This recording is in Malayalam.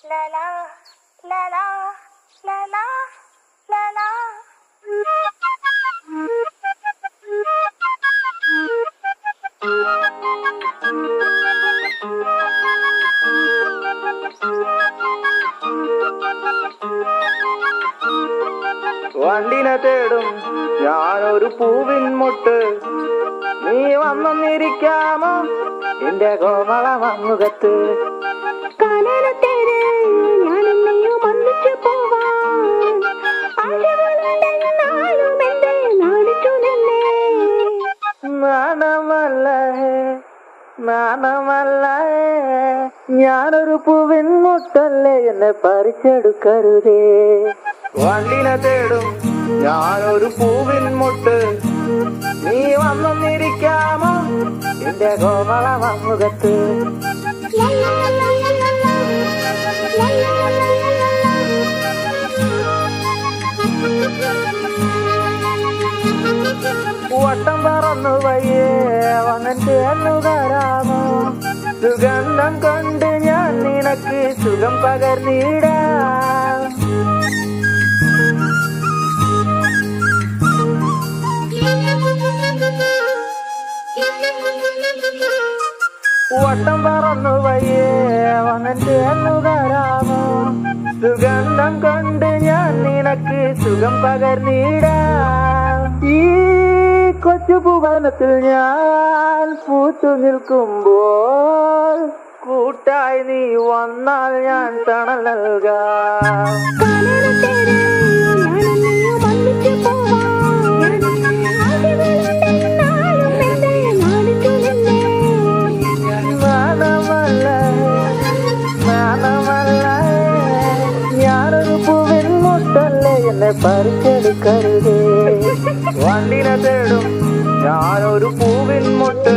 la la la la la la la la. വണ്ടിനെ തേടും ഞാനൊരു പൂവിൻ മുട്ട്, നീ വന്നിരിക്കാമോ എന്റെ കോമള മുഖത്ത്. നാണമല്ല ഞാനൊരു പൂവിൻ മുട്ടല്ലേ, എന്നെ പറിച്ചെടുക്കരുതേ. വണ്ടിനെ തേടും ഞാനൊരു പൂവിൻ മുട്ട്, നീ വന്നിരിക്കാമോ എന്റെ കോമള മുഖത്ത്. വട്ടം പറന്നു വയ്യേ വന്നിട്ട് എന്നുകാരാമോ, സുഗന്ധം കൊണ്ട് ഞാൻ നിനക്ക് സുഖം പകർന്നിടാം. വട്ടം പറന്നു വയ്യേ വന്നിട്ട് എന്നുകാരാമോ, സുഗന്ധം കൊണ്ട് ഞാൻ നിനക്ക് സുഖം പകർന്നിടാം. ഈ കൊച്ചു ഭുവനത്തിൽ ഞാൻ പൂത്തു നിൽക്കുമ്പോൾ കൂട്ടായി നീ വന്നാൽ ഞാൻ തണൽ നൽകാം. ഞാനൊരു പൂവിൻ മുട്ടല്ലേ, എന്നെ പറിച്ചെടുക്കരുതേ. വണ്ടിനെ തേടും ഞാനൊരു പൂവിൻ മുട്ട്,